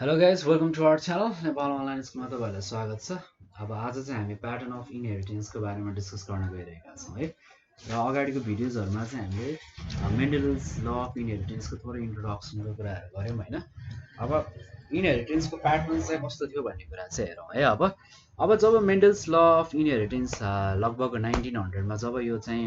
Hello guys welcome to our channel Nepal online स्कुलमा तपाईँहरूलाई स्वागत छ। अब आज चाहिँ हामी प्याटर्न अफ इनहेरिटेन्सको बारेमा डिस्कस गर्न गइरहेका छौँ है। र अगाडिको भिडियोजहरूमा चाहिँ हामीले मेन्डल्स ल अफ इनहेरिटेन्सको थोरै इन्ट्रोडक्सनको कुराहरू गऱ्यौँ होइन। अब इनहेरिटेन्सको प्याटर्न चाहिँ कस्तो थियो भन्ने कुरा चाहिँ हेरौँ है। अब जब मेन्डल्स ल अफ इनहेरिटेन्स लगभग 1900मा जब यो चाहिँ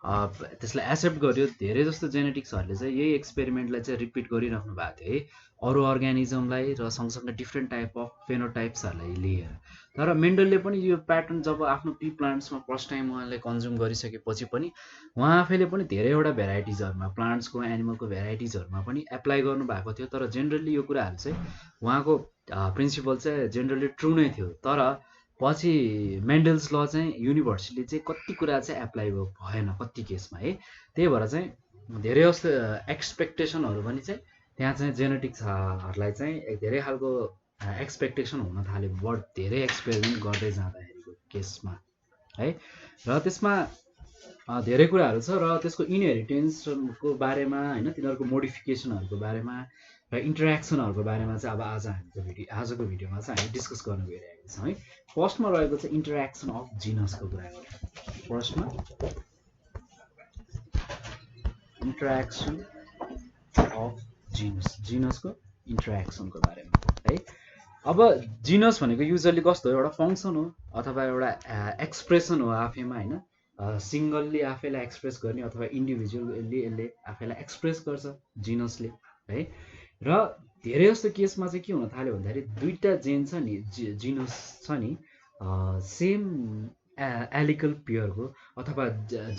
त्यसलाई एक्सेप्ट गर्यो, धेरै जस्तो जेनेटिक्सहरूले चाहिँ यही एक्सपेरिमेन्टलाई चाहिँ रिपिट गरिराख्नु भएको थियो है अरू अर्ग्यानिजमलाई र सँगसँगै डिफ्रेन्ट टाइप अफ फेनोटाइप्सहरूलाई लिएर। तर मेन्डलले पनि यो प्याटर्न जब आफ्नो पी प्लान्ट्समा फर्स्ट टाइम उहाँले कन्ज्युम गरिसकेपछि पनि उहाँ आफैले पनि धेरैवटा भेराइटिजहरूमा प्लान्ट्सको एनिमलको भेराइटिजहरूमा पनि एप्लाई गर्नुभएको थियो। तर जेनरली यो कुराहरू चाहिँ उहाँको प्रिन्सिपल चाहिँ जेनरली ट्रु नै थियो। तर पछि मेन्डल्स ल चाहिँ युनिभर्सले चाहिँ कति कुरा चाहिँ एप्लाई भएन कति केसमा है। त्यही भएर चाहिँ धेरै जस्तो एक्सपेक्टेसनहरू पनि चाहिँ त्यहाँ चाहिँ जेनेटिक्सहरूलाई चाहिँ धेरै खालको एक्सपेक्टेसन हुन थाल्यो बट धेरै एक्सपेरिमेन्ट गर्दै जाँदाखेरिको केसमा है। र त्यसमा धेरै कुराहरू छ र त्यसको इनहेरिटेन्सको बारेमा होइन, तिनीहरूको मोडिफिकेसनहरूको बारेमा र इन्टरेक्सनहरूको बारेमा चाहिँ अब आजको भिडियोमा चाहिँ हामी डिस्कस गर्न गइरहेका छौँ है। फर्स्टमा रहेको चाहिँ इन्टरेक्सन अफ जिनसको कुरा। फर्स्टमा इन्टरेक्सन अफ जिनसको इन्टरेक्सनको बारेमा है। अब जिनस भनेको युजली कस्तो हो, एउटा फङ्सन हो अथवा एउटा एक्सप्रेसन हो आफैमा होइन। सिङ्गल्ली आफैलाई एक्सप्रेस गर्ने अथवा इन्डिभिजुअली यसले आफैलाई एक्सप्रेस गर्छ जिनसले है। र धेरै जस्तो केसमा चाहिँ के हुन थाल्यो भन्दाखेरि दुईवटा जेन छ नि, जिनस छ नि, सेम एलिकल पेयरको अथवा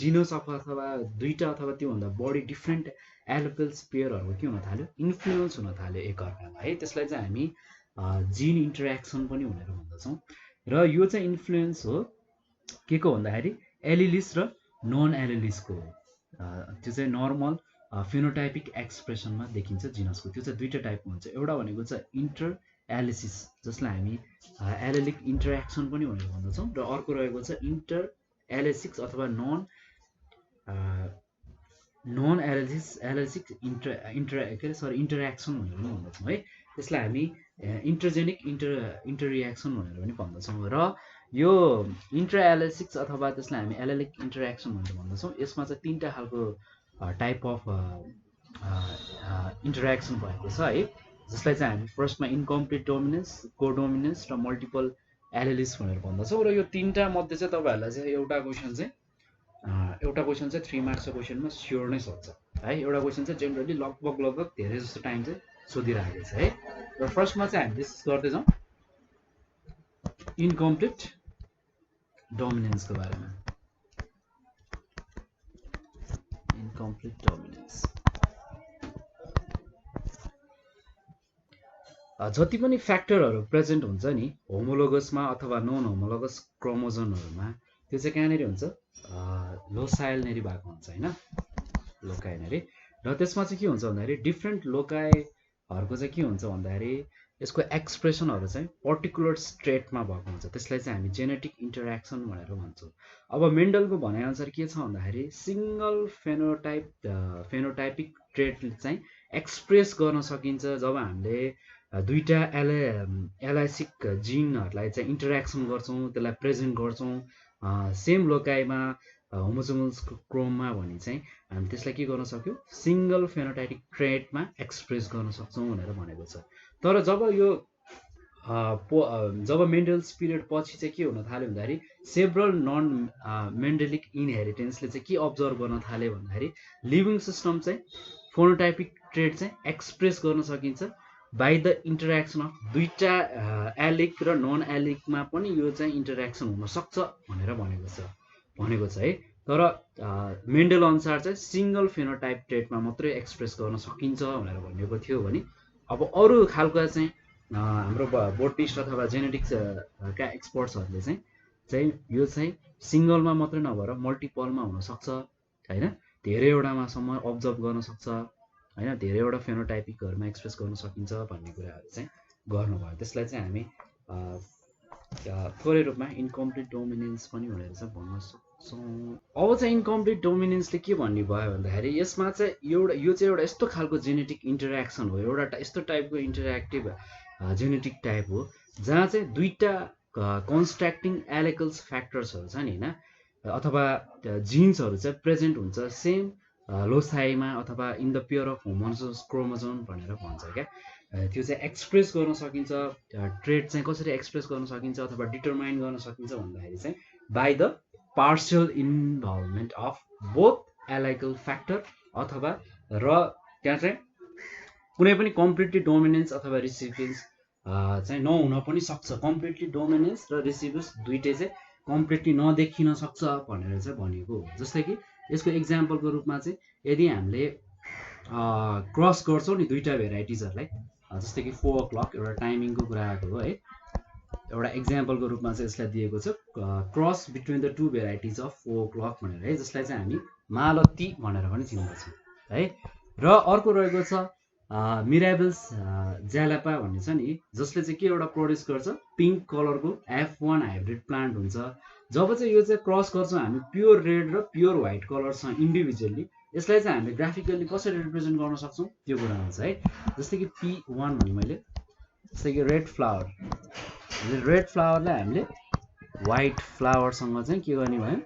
जिनस अथवा दुईवटा अथवा त्योभन्दा बढी डिफ्रेन्ट एलिकल्स पेयरहरूको के हुन थाल्यो, इन्फ्लुएन्स हुन थाल्यो एकअर्कामा है। त्यसलाई चाहिँ हामी जिन इन्टरेक्सन पनि भनेर भन्दछौँ। र यो चाहिँ इन्फ्लुएन्स हो के को भन्दाखेरि एलिलिस र नन एलिलिसको हो। त्यो चाहिँ नर्मल फिनोटाइपिक एक्सप्रेसनमा देखिन्छ जिनसको। त्यो चाहिँ दुईवटा टाइपको हुन्छ। एउटा भनेको चाहिँ इन्टर एलिसिस जसलाई हामी एलिलिक इन्टरेक्सन पनि भनेर भन्दछौँ, र अर्को रहेको छ इन्टर एलिसिक्स अथवा नन एलिसिक इन्टरेक्सन भनेर पनि भन्दछौँ है। त्यसलाई हामी इन्टरजेनिक इन्टररिएक्सन भनेर पनि भन्दछौँ। र यो इन्टर एलिसिक्स अथवा त्यसलाई हामी एलिलिक इन्टरेक्सन भनेर भन्दछौँ। यसमा चाहिँ तिनवटा खालको टाइप अफ इन्टरेक्सन भएको छ है, जसलाई चाहिँ हामी फर्स्टमा इन्कम्प्लिट डोमिनेन्स, कोडोमिनेन्स र मल्टिपल एलिलिस भनेर भन्दछौँ। र यो तिनवटा मध्ये चाहिँ तपाईँहरूलाई चाहिँ एउटा क्वेसन चाहिँ 3 मार्क्सको क्वेसनमा स्योर नै सोध्छ है। एउटा क्वेसन चाहिँ जेनरली लगभग धेरै जस्तो टाइम चाहिँ सोधिरहेको छ है। र फर्स्टमा चाहिँ हामी डिस्कस गर्दैछौँ इन्कम्प्लिट डोमिनेन्सको बारेमा। इन्कम्प्लिट डोमिनेन्स जति पनि फ्याक्टरहरू प्रेजेन्ट हुन्छ नि होमोलोगसमा अथवा नन होमोलोगस क्रोमोजोमहरूमा, त्यो चाहिँ कहाँनिर हुन्छ, लोसाइलनेरि भएको हुन्छ होइन, लोकाइनेरि। र त्यसमा चाहिँ के हुन्छ भन्दाखेरि डिफ्रेन्ट लोकाइहरूको चाहिँ के हुन्छ भन्दाखेरि यसको एक्सप्रेसनहरू चाहिँ पर्टिकुलर स्ट्रेटमा भएको हुन्छ। त्यसलाई चाहिँ हामी जेनेटिक इन्टरेक्सन भनेर भन्छौँ। अब मेन्डलको भनाइअनुसार के छ भन्दाखेरि सिङ्गल फेनोटाइपिक ट्रेट चाहिँ एक्सप्रेस गर्न सकिन्छ जब हामीले दुईवटा एलाइसिक जिनहरूलाई चाहिँ इन्टरेक्सन गर्छौँ, त्यसलाई प्रेजेन्ट गर्छौँ सेम लोकाइमा होमोजोमस क्रोममा भने चाहिँ हामी त्यसलाई के गर्न सक्यौँ, सिङ्गल फेनोटाइपिक ट्रेटमा एक्सप्रेस गर्न सक्छौँ भनेर भनेको छ। तर जब मेन्डल्स पिरियड पछि चाहिँ के हुन थाल्यो भन्दाखेरि सेभरल नन मेन्डेलिक इनहेरिटेन्सले चाहिँ के अब्जर्भ गर्न थाल्यो भन्दाखेरि लिभिङ सिस्टम चाहिँ फेनोटाइपिक ट्रेट चाहिँ एक्सप्रेस गर्न सकिन्छ बाई द इन्टरेक्सन अफ दुईवटा एलिक र नन एलिकमा पनि यो चाहिँ इन्टरेक्सन हुनसक्छ भनेर भनेको छ है। तर मेन्डल अनुसार चाहिँ सिङ्गल फेनोटाइप ट्रेटमा मात्रै एक्सप्रेस गर्न सकिन्छ भनेर भनेको थियो भने अब अरू खालको चाहिँ हाम्रो बोटनिस्ट अथवा जेनेटिक्सका एक्सपर्ट्सहरूले चाहिँ यो चाहिँ सिङ्गलमा मात्रै नभएर मल्टिपलमा हुनसक्छ होइन, धेरैवटामासम्म अब्जर्भ गर्न सक्छ होइन, धेरैवटा फेनोटाइपिकहरूमा एक्सप्रेस गर्न सकिन्छ भन्ने कुराहरू चाहिँ गर्नुभयो। त्यसलाई चाहिँ हामी थोरै रूपमा इन्कम्प्लिट डोमिनेन्स पनि भनेर चाहिँ भन्न सो अब चाहिँ इन्कम्प्लिट डोमिनेन्सले के भन्ने भयो भन्दाखेरि यसमा चाहिँ यो चाहिँ एउटा यस्तो खालको जेनेटिक इन्टरेक्सन हो, एउटा यस्तो टाइपको इन्टरेक्टिभ जेनेटिक टाइप हो जहाँ चाहिँ दुईटा कन्स्ट्रक्टिङ एलेकल्स फ्याक्टर्सहरू छ नि होइन, अथवा जिन्सहरू चाहिँ प्रेजेन्ट हुन्छ सेम लोसाइमा अथवा in the pair of homozygous chromosome भनेर भन्छ क्या। त्यो चाहिँ एक्सप्रेस गर्न सकिन्छ, ट्रेड चाहिँ कसरी एक्सप्रेस गर्न सकिन्छ अथवा डिटरमाइन गर्न सकिन्छ भन्दाखेरि चाहिँ by the partial involvement of both allelic factor अथवा र त्यहाँ चाहिँ कुनै पनि कम्प्लिटली डोमिनेन्स अथवा रिसिभेन्स चाहिँ नहुन पनि सक्छ। कम्प्लिटली डोमिनेन्स र रिसिभेन्स दुइटै चाहिँ कम्प्लिटली नदेखिन सक्छ भनेर चाहिँ भनेको हो। जस्तै कि यसको इक्जाम्पलको रूपमा चाहिँ यदि हामीले क्रस गर्छौँ नि दुईवटा भेराइटिजहरूलाई, जस्तै कि 4 o'clock एउटा टाइमिङको कुरा आएको हो है, एउटा इक्जाम्पलको रूपमा चाहिँ यसलाई दिएको छ cross between the two varieties of 4 o'clock भनेर है, जसलाई चाहिँ हामी मालती भनेर पनि चिन्दछौँ है। र अर्को रहेको छ मिराबल्स ज्यालापा भन्ने छ नि, जसले चाहिँ के एउटा प्रड्युस गर्छ पिङ्क कलरको F1 हाइब्रिड प्लान्ट हुन्छ। जब चाहिँ यो चाहिँ क्रस गर्छौँ हामी प्योर रेड र प्योर व्हाइट कलरसँग इन्डिभिजुअली, यसलाई चाहिँ हामीले ग्राफिकल्ली कसरी रिप्रेजेन्ट गर्न सक्छौँ त्यो कुरा हुन्छ है। जस्तै कि P1 भने मैले, जस्तै कि रेड फ्लावरलाई हामीले व्हाइट फ्लावरसँग चाहिँ के गर्ने भयो,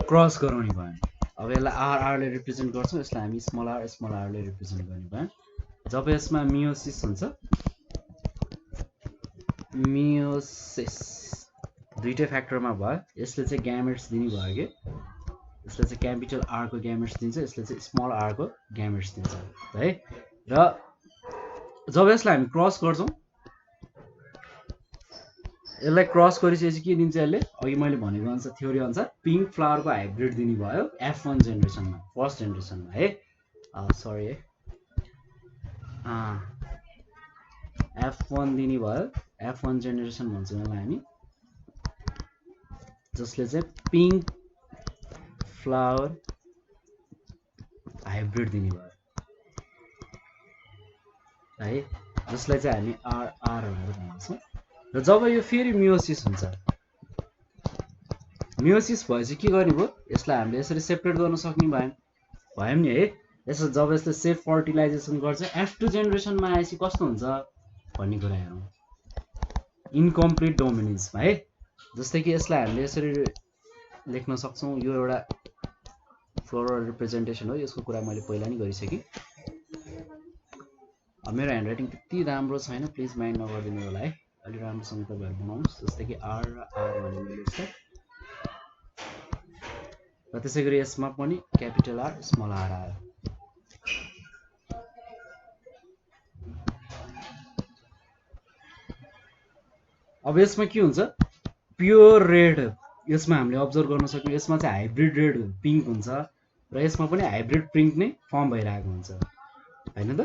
क्रस गराउने भयो। अब यसलाई आरले रिप्रेजेन्ट गर्छौँ, यसलाई हामी स्मल आरले रिप्रेजेन्ट गर्ने भयो। जब यसमा मियोसिस हुन्छ, मियोसिस दुईटै फ्याक्टरमा भयो, यसले चाहिँ ग्यामेट्स दिने भयो कि, यसले चाहिँ क्यापिटल आर को ग्यामेट्स दिन्छ, यसले चाहिँ स्मल आर को ग्यामेट्स दिन्छ है। र जब यसलाई हामी क्रस गर्छौँ, यसलाई क्रस गरिसकेपछि के दिन्छ यसले, अघि मैले भनेको अनुसार थ्योरी अनुसार पिङ्क फ्लावरको हाइब्रिड दिने भयो F1 जेनेरेसनमा, फर्स्ट जेनेरेसनमा है, सरी है, F1 दिने भयो, F1 जेनेरेसन भन्छौँ यसलाई हामी, जसले चाहिँ पिङ्क फ्लावर हाइब्रिड दिने भयो है, जसलाई चाहिँ हामी आर भनेर भन्छौँ। र जब यो फेरि मियोसिस हुन्छ, मियोसिस भएपछि के गर्ने भयो, यसलाई हामीले यसरी सेपरेट गर्न सक्ने भयौँ नि है। यसो जब यसले सेफ फर्टिलाइजेसन गर्छ F2 जेनेरेसनमा आएपछि कस्तो हुन्छ भन्ने कुरा हेरौँ, इन्कम्प्लिट डोमिनेन्समा है। जस्तै कि यसलाई हामीले यसरी लेख्न सक्छौँ, यो एउटा फ्लोरल रिप्रेजेन्टेसन हो, यसको कुरा मैले पहिला नै गरिसकेँ। मेरो ह्यान्ड राइटिङ त्यति राम्रो छैन, प्लिज माइन्ड नगरिदिनु होला है, अलि राम्रोसँग तपाईँहरू बनाउनुहोस्। जस्तै कि आर र आर भन्ने मैले यसलाई, र त्यसै गरी यसमा पनि क्यापिटल आर स्मल आर आयो। अब यसमा के हुन्छ, प्योर रेड, यसमा हामीले अब्जर्भ गर्न सक्यौँ, यसमा चाहिँ हाइब्रिड रेड पिङ्क हुन्छ र यसमा पनि हाइब्रिड पिङ्क नै फर्म भइरहेको हुन्छ होइन त।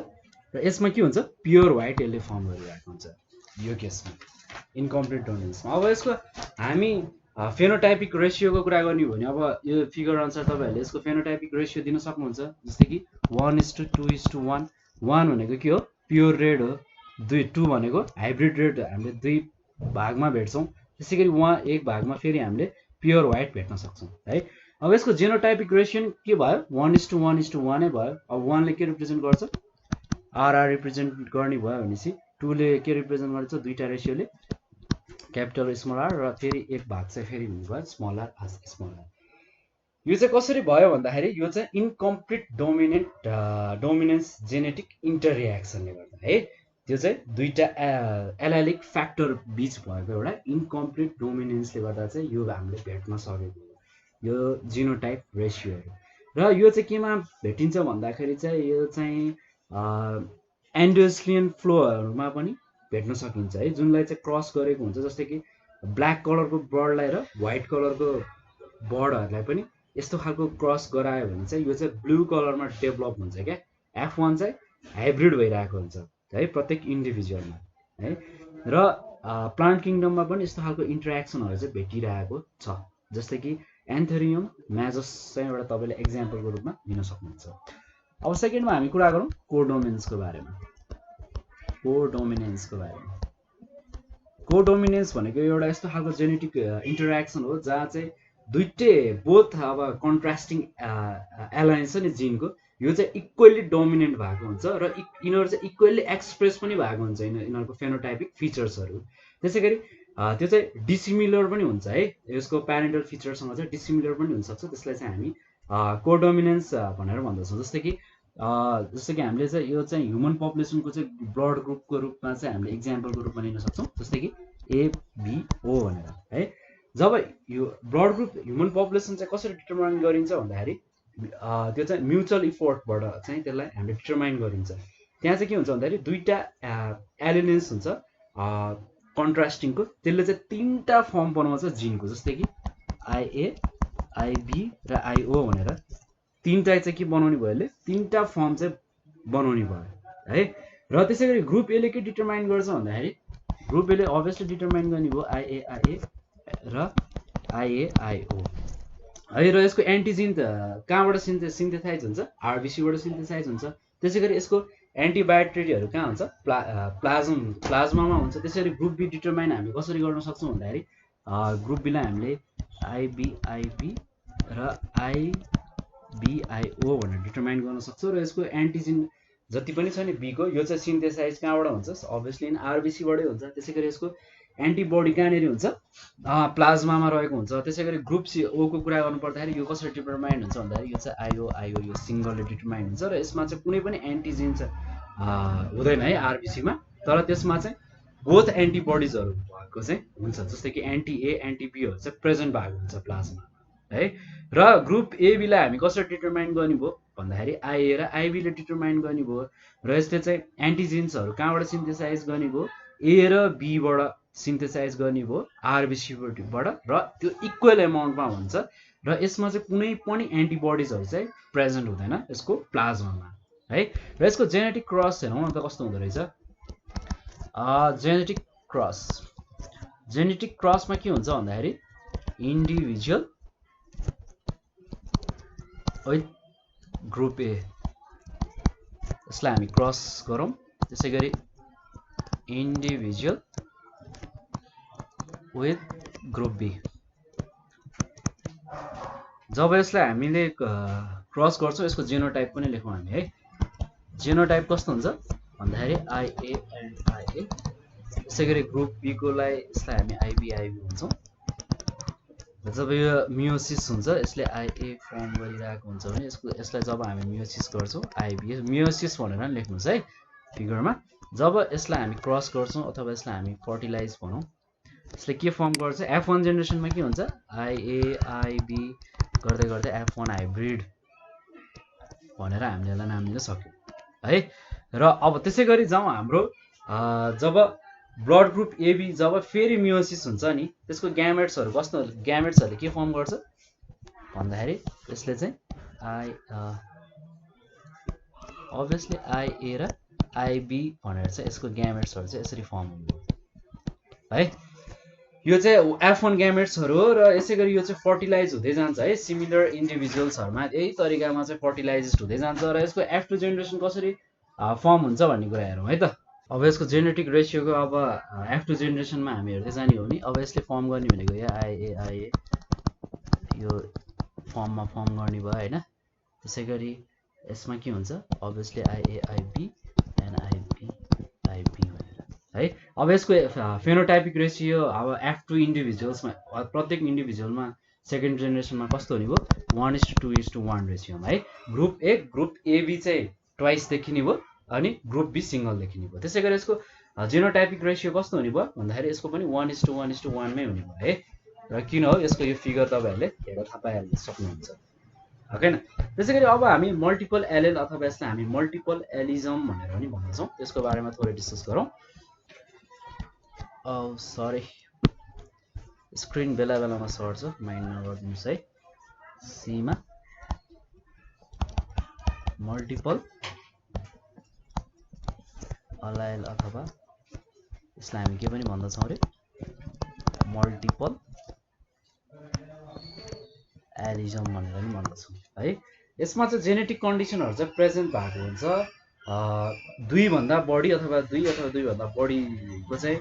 र यसमा के हुन्छ, प्योर व्हाइट यसले फर्म गरिरहेको हुन्छ यो केसमा इन्कम्प्लिट डोमिनेन्समा। अब यसको हामी फेनोटाइपिक रेसियोको कुरा गर्ने हो भने, अब यो फिगर अनुसार तपाईँहरूले यसको फेनोटाइपिक रेसियो दिन सक्नुहुन्छ। जस्तै कि 1:2:1, 1 भनेको के हो, प्योर रेड हो, 2 भनेको हाइब्रिड रेड हामीले 2 भागमा भेट्छौँ, त्यसै गरी 1 भागमा फेरि हामीले प्योर व्हाइट भेट्न सक्छौँ है। अब यसको जेनोटाइपिक रेसियो के भयो, 1:1:1 नै भयो। अब 1 ले के रिप्रेजेन्ट गर्छ, आर रिप्रेजेन्ट गर्ने भयो भनेपछि 2 ले के रिप्रेजेन्ट गर्छ, दुईवटा रेसियोले क्यापिटल स्मल आर र फेरि एक भाग चाहिँ फेरि हुने भयो स्मल आर स्मल आर। यो चाहिँ कसरी भयो भन्दाखेरि यो चाहिँ इन्कम्प्लिट डोमिनेन्स जेनेटिक इन्टररिएक्सनले गर्दा है, त्यो चाहिँ दुईवटा एलाइलिक फ्याक्टर बिच भएको एउटा इन्कम्प्लिट डोमिनेन्सले गर्दा चाहिँ यो हामीले भेट्न सकेको हो, यो जिनोटाइप रेसियोहरू। र यो चाहिँ केमा भेटिन्छ भन्दाखेरि चाहिँ यो चाहिँ एन्डोस्लियन फ्लोहरूमा पनि भेट्न सकिन्छ है, जुनलाई चाहिँ क्रस गरेको हुन्छ। जस्तै कि ब्ल्याक कलरको बर्डलाई र व्हाइट कलरको बर्डहरूलाई पनि यस्तो खालको क्रस गरायो भने चाहिँ यो चाहिँ ब्लू कलरमा डेभलप हुन्छ क्या, F1 चाहिँ हाइब्रिड भइरहेको हुन्छ है प्रत्येक इन्डिभिजुअलमा है। र प्लान्ट किङडममा पनि यस्तो खालको इन्टरेक्सनहरू चाहिँ भेटिरहेको छ। जस्तै कि एन्थेरियम म्याजस चाहिँ एउटा तपाईँले एक्जाम्पलको रूपमा लिन सक्नुहुन्छ। अब सेकेन्डमा हामी कुरा गरौँ कोडोमिनेन्सको बारेमा। कोडोमिनेन्स भनेको एउटा यस्तो खालको जेनेटिक इन्टरेक्सन हो जहाँ चाहिँ दुईटै बोथ अब कन्ट्रास्टिङ एलायन्स छ नि जिनको, यो चाहिँ इक्वल्ली डोमिनेन्ट भएको हुन्छ र यिनीहरू चाहिँ इक्वल्ली एक्सप्रेस पनि भएको हुन्छ यिनीहरूको फेनोटाइपिक फिचर्सहरू। त्यसै गरी त्यो चाहिँ डिसिमिलर पनि हुन्छ है, यसको प्यारेन्टल फिचरसँग चाहिँ डिसिमिलर पनि हुनसक्छ, त्यसलाई चाहिँ हामी कोडोमिनेन्स भनेर भन्दछौँ। जस्तै कि हामीले चाहिँ यो चाहिँ ह्युमन पपुलेसनको चाहिँ ब्लड ग्रुपको रूपमा चाहिँ हामीले इक्जाम्पलको रूपमा लिन सक्छौँ, जस्तै कि ABO भनेर है। जब यो ब्लड ग्रुप ह्युमन पपुलेसन चाहिँ कसरी डिटरमाइन गरिन्छ भन्दाखेरि त्यो चाहिँ म्युचुअल इफोर्टबाट चाहिँ त्यसलाई हामीले डिटरमाइन गरिन्छ। त्यहाँ चाहिँ के हुन्छ भन्दाखेरि दुईवटा एलिमेन्ट्स हुन्छ कन्ट्रास्टिङको, त्यसले चाहिँ तीनवटा फर्म बनाउँछ जिनको, जस्तै कि IA, IB र IO भनेर तीनवटा चाहिँ के बनाउने भयो, यसले तीनवटा फर्म चाहिँ बनाउने भयो है। र त्यसै गरी ग्रुप एले के डिटरमाइन गर्छ भन्दाखेरि ग्रुप एले अभियसली डिटरमाइन गर्ने भयो IA र IAIO है। र यसको एन्टिजिन कहाँबाट सिन्थेसाइज हुन्छ, RBCबाट सिन्थेसाइज हुन्छ। त्यसै गरी यसको एन्टिबायोटिकहरू कहाँ हुन्छ, प्लाज्मामा हुन्छ। त्यसै गरी ग्रुप बी डिटरमाइन हामी कसरी गर्न सक्छौँ भन्दाखेरि ग्रुप बीलाई हामीले IBIB र IBIO भनेर डिटरमाइन गर्न सक्छौँ। र यसको एन्टिजिन जति पनि छ नि बीको, यो चाहिँ सिन्थेसाइज कहाँबाट हुन्छ, अभियसली RBCबाटै हुन्छ। त्यसै गरी यसको एन्टिबडी कहाँनिर हुन्छ, प्लाज्मामा रहेको हुन्छ। त्यसै गरी ग्रुप O को कुरा गर्नु पर्दाखेरि यो कसरी डिटरमाइन हुन्छ भन्दाखेरि यो चाहिँ IO यो सिङ्गलले डिटरमाइन हुन्छ र यसमा चाहिँ कुनै पनि एन्टिजिन हुँदैन है RBCमा, तर त्यसमा चाहिँ बोथ एन्टिबडिजहरू भएको चाहिँ हुन्छ, जस्तै कि एन्टी-A एन्टी-Bहरू चाहिँ प्रेजेन्ट भएको हुन्छ प्लाज्मा है। र ग्रुप ABलाई हामी कसरी डिटरमाइन गर्ने भयो भन्दाखेरि IA र IBले डिटरमाइन गर्ने भयो। र यसले चाहिँ एन्टिजिन्सहरू कहाँबाट सिन्थेसाइज गर्ने भयो, A र Bबाट सिन्थेसाइज गर्ने भयो RBCबाट, र त्यो इक्वल एमाउन्टमा हुन्छ। र यसमा चाहिँ कुनै पनि एन्टिबडिजहरू चाहिँ प्रेजेन्ट हुँदैन यसको प्लाज्मामा है। र यसको जेनेटिक क्रस हेरौँ न त कस्तो हुँदो रहेछ। जेनेटिक क्रसमा के हुन्छ भन्दाखेरि इन्डिभिजुअल विथ ग्रुप A, यसलाई हामी क्रस गरौँ। त्यसै गरी इन्डिभिजुअल विथ ग्रुप B, जब यसलाई हामीले क्रस गर्छौँ यसको जेनोटाइप पनि लेखौँ हामी है। जेनोटाइप कस्तो हुन्छ भन्दाखेरि IA एन्ड IA। त्यसै गरी ग्रुप B कोलाई यसलाई हामी IBIB भन्छौँ। जब यो मियोसिस हुन्छ यसले IA फर्म गरिरहेको हुन्छ भने यसलाई जब हामी मियोसिस गर्छौँ IB, मियोसिस भनेर नि लेख्नुहोस् है फिगरमा। जब यसलाई हामी क्रस गर्छौँ अथवा यसलाई हामी फर्टिलाइज भनौँ, यसले के फर्म गर्छ, F1 जेनेरेसनमा के हुन्छ IAIB गर्दै गर्दै F1 हाइब्रिड भनेर हामीले यसलाई नाम दिन सक्यौँ है। र अब त्यसै गरी जाउँ हाम्रो जब ब्लड ग्रुप AB जब फेरि मियोसिस हुन्छ नि, त्यसको ग्यामेट्सहरू कस्तो, ग्यामेट्सहरूले के फर्म गर्छ भन्दाखेरि यसले चाहिँ अभियसली IA र IB भनेर चाहिँ यसको ग्यामेट्सहरू चाहिँ यसरी फर्म हुन्छ है। यो चाहिँ F1 ग्यामेट्सहरू हो। र यसै गरी यो चाहिँ फर्टिलाइज हुँदै जान्छ है, सिमिलर इन्डिभिजुअल्सहरूमा यही तरिकामा चाहिँ फर्टिलाइज हुँदै जान्छ। र यसको F2 जेनेरेसन कसरी फर्म हुन्छ भन्ने कुरा हेरौँ है त। अब यसको जेनेटिक रेसियोको अब F2 जेनेरेसनमा हामी हेर्दै जाने हो भने अब यसले फर्म गर्ने भनेको यो IA यो फर्ममा फर्म गर्ने भयो होइन। त्यसै गरी यसमा के हुन्छ अभियसली IAIB एन्ड IBIB भनेर है। अब यसको फेनोटाइपिक रेसियो अब F2 इन्डिभिजुअल्समा, प्रत्येक इन्डिभिजुअलमा सेकेन्ड जेनेरेसनमा कस्तो हुने भयो 1:2:1 रेसियोमा है। ग्रुप AB चाहिँ ट्वाइस देखिने भयो अनि ग्रुप B सिङ्गल देखिने भयो। त्यसै गरी यसको जेनोटाइपिक रेसियो कस्तो हुने भयो भन्दाखेरि यसको पनि 1:1:1 मै हुने भयो है। र किन हो यसको यो फिगर तपाईँहरूले हेरेर थाहा पाइहाल्न सक्नुहुन्छ होइन। त्यसै गरी अब हामी मल्टिपल एलेल अथवा यसलाई हामी मल्टिपल एलिजम भनेर पनि भन्दछौँ, त्यसको बारेमा थोरै डिस्कस गरौँ। सरी स्क्रिन बेला बेलामा सर्छ, माइन्ड नगरिदिनुहोस् है। सीमा मल्टिपल अलाइल अथवा यसलाई हामी के पनि भन्दछौँ अरे मल्टिपल एलिजम भनेर पनि भन्दछौँ है। यसमा चाहिँ जेनेटिक कन्डिसनहरू चाहिँ प्रेजेन्ट भएको हुन्छ, दुई भन्दा बढी अथवा दुई भन्दा बढीको चाहिँ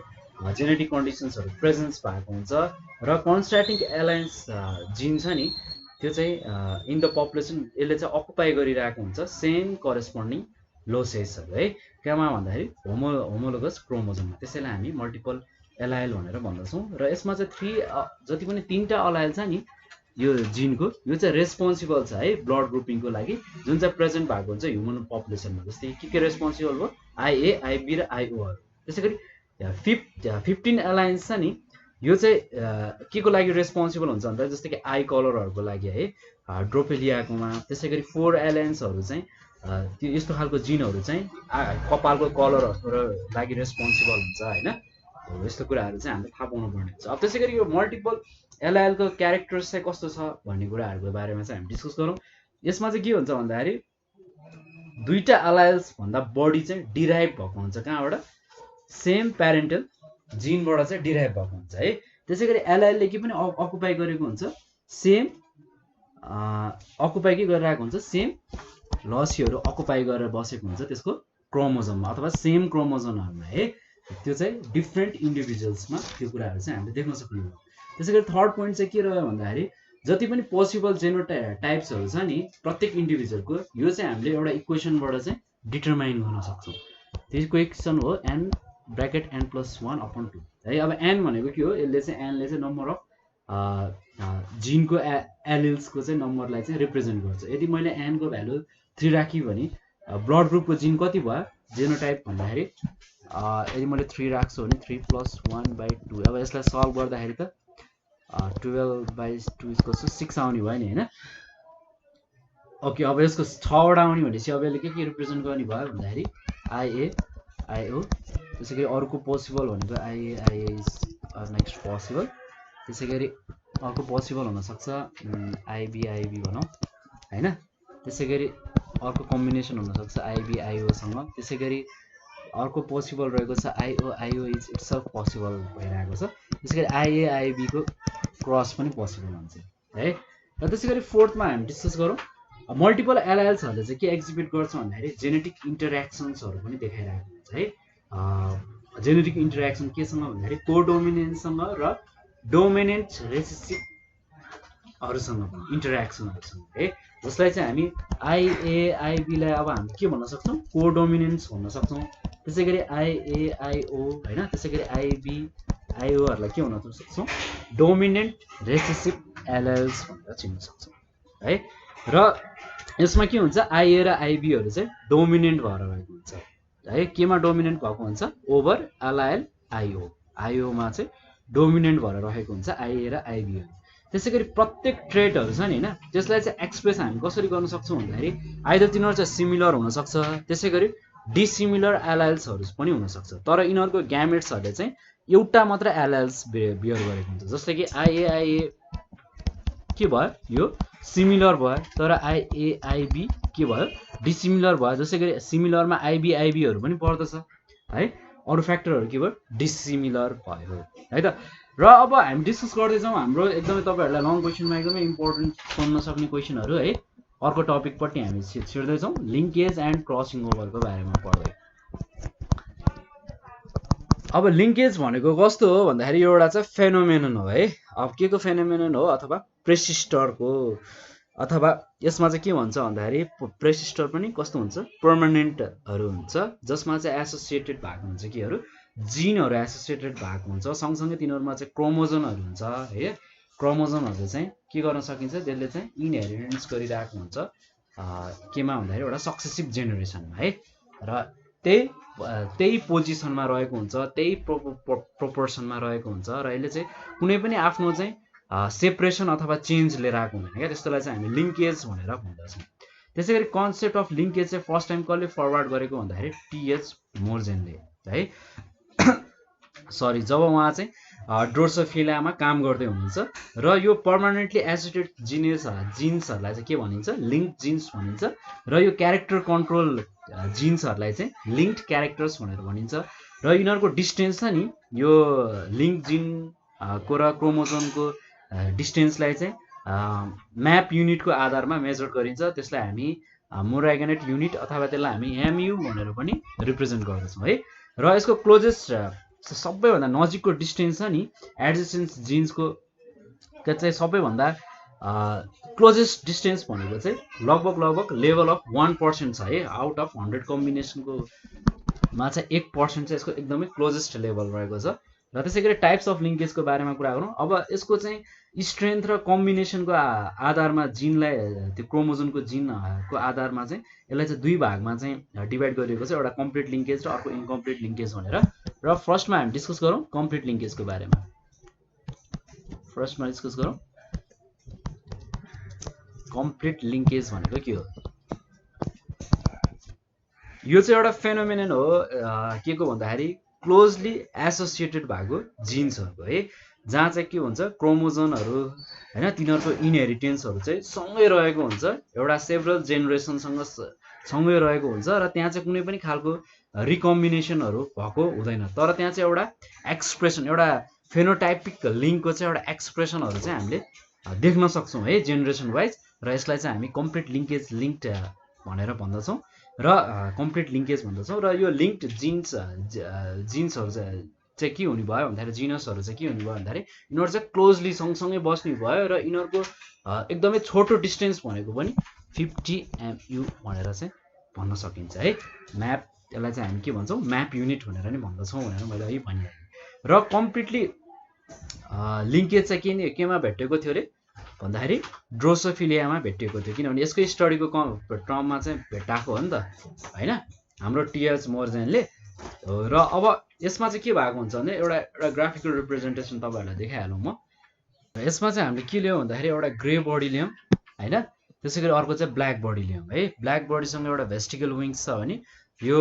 जेनेटिक कन्डिसन्सहरू प्रेजेन्स भएको हुन्छ र कन्स्ट्राक्टिङ एलायन्स जिन छ नि त्यो चाहिँ इन द पपुलेसन यसले चाहिँ अकुपाई गरिरहेको हुन्छ सेम करेस्पोन्डिङ लोसेसहरू है कहाँ भन्दाखेरि होमोलोगस क्रोमोजोममा त्यसैलाई हामी मल्टिपल एलाइल भनेर भन्दछौँ र यसमा चाहिँ जति पनि 3टा अलाइल छ नि यो जिनको यो चाहिँ रेस्पोन्सिबल छ है ब्लड ग्रुपिङको लागि जुन चाहिँ प्रेजेन्ट भएको हुन्छ ह्युमन पपुलेसनमा जस्तै के रेस्पोन्सिबल भयो IA IB र IOहरू त्यसैगरी 15 एलायन्स छ नि यो चाहिँ के को लागि रेस्पोन्सिबल हुन्छ भन्दा जस्तै कि आई कलरहरूको लागि है ड्रोपेलियाकोमा त्यसैगरी 4 एलायन्सहरू चाहिँ त्यो यस्तो खालको जिनहरू चाहिँ कपालको कलरहरूको लागि रेस्पोन्सिबल हुन्छ हैन यस्तो कुराहरू चाहिँ हामीले थाहा पाउनु पर्ने हुन्छ अब त्यसैगरी यो मल्टिपल एलाइलको क्यारेक्टर्स चाहिँ कस्तो छ भन्ने कुराहरूको बारेमा चाहिँ हामी डिस्कस गरौँ यसमा चाहिँ के हुन्छ भन्दाखेरि 2टा एलाइल्स भन्दा बढी चाहिँ डिराइभ भएको हुन्छ कहाँबाट सेम प्यारेन्टल जिनबाट चाहिँ डिराइभ भएको हुन्छ है त्यसैगरी एलाइलले के पनि अकुपाई गरेको हुन्छ सेम अकुपाई के गरिरहेको हुन्छ सेम लसीहरू अकुपाई गरेर बसेको हुन्छ त्यसको क्रोमोजोममा अथवा सेम क्रोमोजोमहरुमा है त्यो चाहिँ डिफ्रेन्ट इन्डिभिजुअल्समा त्यो कुराहरू चाहिँ हामीले देख्न सक्छौँ त्यसैगरी थर्ड पोइन्ट चाहिँ के रह्यो भन्दाखेरि जति पनि पोसिबल जेनोटाइप्सहरू छ नि प्रत्येक इन्डिभिजुअलको यो चाहिँ हामीले एउटा इक्वेसनबाट चाहिँ डिटरमाइन गर्न सक्छौँ त्यो इक्वेसन हो n ब्र्याकेट n+1/2 है अब n भनेको के हो यसले चाहिँ n ले चाहिँ नम्बर अफ जिनको एलिल्सको चाहिँ नम्बरलाई चाहिँ रिप्रेजेन्ट गर्छ यदि मैले n को भ्यालु 3 राखेँ भने ब्लड ग्रुपको जिन कति भयो जेनोटाइप भन्दाखेरि यदि मैले 3 राख्छु भने 3+1/2 अब यसलाई सल्भ गर्दाखेरि त 12/2 = 6 आउने भयो नि हैन ओके अब यसको 6 वटा आउने भनेपछि अब यसले के रिप्रेजेन्ट गर्ने भयो भन्दाखेरि IA IO त्यसैगरी अर्को पोसिबल भनेको IA इज नेक्स्ट पोसिबल त्यसैगरी अर्को पोसिबल हुन सक्छ IB भनौँ हैन त्यसैगरी अर्को कम्बिनेसन हुन सक्छ IB IO सँग त्यसैगरी अर्को पोसिबल रहेको छ IO इज इट्सल्फ पोसिबल भइरहेको छ त्यसैगरी IA IB को क्रस पनि पोसिबल हुन्छ है र त्यसैगरी फोर्थमा हामी डिस्कस गरौँ मल्टिपल एलाइल्सहरूले चाहिँ के एक्जिबिट गर्छ भन्दाखेरि जेनेटिक इन्टरेक्सन्सहरू पनि देखाइरहेको हुन्छ है जेनेटिक इन्टरेक्सन केसँग भन्दाखेरि कोडोमिनेन्टसँग र डोमिनेन्ट रेसेसिभहरूसँग पनि इन्टरेक्सनहरूसँग है जसलाई चाहिँ हामी IA IB लाई अब हामी के भन्न सक्छौँ कोडोमिनेन्ट्स भन्न सक्छौँ त्यसैगरी IA IO हैन त्यसैगरी IB IOहरूलाई के भन्न सक्छौँ डोमिनेन्ट रेसेसिभ एलाइल्स भनेर चिन्न सक्छौँ है र यसमा के हुन्छ IA र IBहरू चाहिँ डोमिनेन्ट भएर रहेको हुन्छ है केमा डोमिनेन्ट भएको हुन्छ ओभर एलाइल IO मा चाहिँ डोमिनेन्ट भएर रहेको हुन्छ IA र IBहरू त्यसैगरी प्रत्येक ट्रेटहरू छ नि हैन त्यसलाई चाहिँ एक्सप्रेस हामी कसरी गर्न सक्छौँ भन्दाखेरि आइदर तिनीहरू चाहिँ सिमिलर हुन सक्छ त्यसैगरी डिसिमिलर एलाइल्सहरू पनि हुन सक्छ तर यिनीहरूको ग्यामेट्सहरूले चाहिँ एउटा मात्र एलाइल्स बियर गरेको हुन्छ जस्तै कि IA के भयो यो सिमिलर भयो तर IA IB के भयो डिसिमिलर भयो जसैगरी सिमिलरमा IB IBहरू पनि पर्दछ है अरु फ्याक्टरहरू के भयो डिसिमिलर भयो है त र अब हामी डिस्कस गर्दै जाउँ हाम्रो एकदमै तपाईहरुलाई लङ क्वेशनमा एकदमै इम्पोर्टेन्ट सोध्न सक्ने क्वेशनहरू है अर्को टपिक पट्टि हामी छिर्दै जाउँ लिंकेज एन्ड क्रसिङ ओभरको बारेमा पढ्दै अब लिंकेज भनेको कस्तो हो भन्दाखेरि एउटा चाहिँ फेनोमेनन हो है अब के को फेनोमेनन हो अथवा प्रेसिस्टरको अथवा यसमा चाहिँ के भन्छ भन्दाखेरि प्रेसिस्टर पनि कस्तो हुन्छ पर्मानेन्टहरु हुन्छ जसमा चाहिँ एसोसिएटेड भएको हुन्छ केहरु जिनहरु एसोसिएटेड भएको हुन्छ सँगसँगै तिनीहरुमा चाहिँ क्रोमोजोमहरु हुन्छ है क्रोमोजोमहरु चाहिँ के गर्न सकिन्छ त्यसले चाहिँ इनहेरिटेन्स गरिरहेको हुन्छ केमा भन्दाखेरि एउटा सक्सेसिभ जेनेरेसनमा है र त्यही पोजिसनमा रहेको हुन्छ त्यही प्रोपोर्सनमा रहेको हुन्छ र यसले चाहिँ कुनै पनि आफ्नो चाहिँ सेपरेसन अथवा चेन्ज लिएर आएको हुँदैन क्या त्यसलाई चाहिँ हामी लिंकेज भनेर भन्दछौँ त्यसैगरी कन्सेप्ट अफ लिंकेज चाहिँ फर्स्ट टाइम कसले फरवर्ड गरेको भन्दाखेरि टीएच मोर्जेनले है सरी जब उहाँ चाहिँ ड्रोसोफिलामा काम गर्दै हुनुहुन्छ र यो पर्मानेन्टली एसोसिएटेड जिन्सहरुलाई चाहिँ के भनिन्छ लिंक्ड जिन्स भनिन्छ र यो क्यारेक्टर कन्ट्रोल जिन्सहरुलाई चाहिँ लिंक्ड क्यारेक्टर्स भनेर भनिन्छ र यिनीहरुको डिस्टेन्स छ नि यो लिंक्ड जिन को र क्रोमोजोमको डिस्टेन्सलाई चाहिँ म्याप युनिटको आधारमा मेजर गरिन्छ त्यसलाई हामी मोराइगनेट युनिट अथवा त्यसलाई हामी MU भनेर पनि रिप्रेजेन्ट गर्दछौँ है र यसको क्लोजेस्ट सबैभन्दा नजिकको डिस्टेन्स छ नि एडजेसेन्ट जिन्सको चाहिँ सबैभन्दा क्लोजेस्ट डिस्टेन्स भनेको चाहिँ लगभग लेभल अफ 1% छ है। आउट अफ 100 कम्बिनेसनको मा चाहिँ 1% चाहिँ यसको एकदमै क्लोजेस्ट लेभल रहेको छ। र त्यसै गरी टाइप्स अफ लिङ्केजको बारेमा कुरा गरौँ। अब यसको चाहिँ स्ट्रेन्थ र कम्बिनेसनको आधारमा जिनलाई त्यो क्रोमोजोमको जिनको आधारमा चाहिँ यसलाई चाहिँ दुई भागमा चाहिँ डिभाइड गरिएको छ, एउटा कम्प्लिट लिङ्केज र अर्को इन्कम्प्लिट लिङ्केज भनेर। र फर्स्टमा हामी डिस्कस गरौँ कम्प्लिट लिङ्केजको बारेमा। फर्स्टमा डिस्कस गरौँ कम्प्लिट लिङ्केज भनेको के हो। यो चाहिँ एउटा फेनोमेनन हो के को भन्दाखेरि क्लोजली एसोसिएटेड भएको जिन्सहरूको है, जहाँ चाहिँ के हुन्छ क्रोमोजोमहरू हैन तिनीहरूको इनहेरिटेन्सहरू चाहिँ सँगै रहेको हुन्छ, एउटा सेभरल जेनेरेसनसँग सँगै रहेको हुन्छ र त्यहाँ चाहिँ कुनै पनि खालको रिकम्बिनेसनहरू भएको हुँदैन। तर त्यहाँ चाहिँ एउटा एक्सप्रेसन, एउटा फेनोटाइपिक लिङ्कको चाहिँ एउटा एक्सप्रेसनहरू चाहिँ हामीले देख्न सक्छौँ है जेनेरेसन वाइज। र यसलाई चाहिँ हामी कम्प्लिट लिङ्केज लिङ्क्ड भनेर भन्दछौँ र कम्प्लिट लिङ्केज भन्दछौँ। र यो लिङ्क्ड जिन्सहरू चाहिँ के हुने भयो भन्दाखेरि जिनसहरू चाहिँ के हुने भयो भन्दाखेरि यिनीहरू चाहिँ क्लोजली सँगसँगै बस्ने भयो र यिनीहरूको एकदमै छोटो डिस्टेन्स भनेको पनि 50 MU भनेर चाहिँ भन्न सकिन्छ है। म्याप यसलाई चाहिँ हामी के भन्छौँ म्याप युनिट भनेर नि भन्दछौँ भनेर मैले अघि भनिहालेँ। र कम्प्लिटली लिङ्केज चाहिँ केमा भेटेको थियो अरे भन्दाखेरि ड्रोसोफिलियामा भेटिएको थियो, किनभने यसको स्टडीको टर्ममा चाहिँ भेटाएको हो नि त होइन हाम्रो टिएच मोर्जेनले। र अब यसमा चाहिँ के भएको हुन्छ भने एउटा ग्राफिकल रिप्रेजेन्टेसन तपाईँहरूलाई देखाइहालौँ म। यसमा चाहिँ हामीले के ल्यायौँ भन्दाखेरि एउटा ग्रे बडी ल्यायौँ होइन, त्यसै गरी अर्को चाहिँ ब्ल्याक बडी ल्यायौँ है। ब्ल्याक बडीसँग एउटा भेस्टिकल विङ्स छ भने यो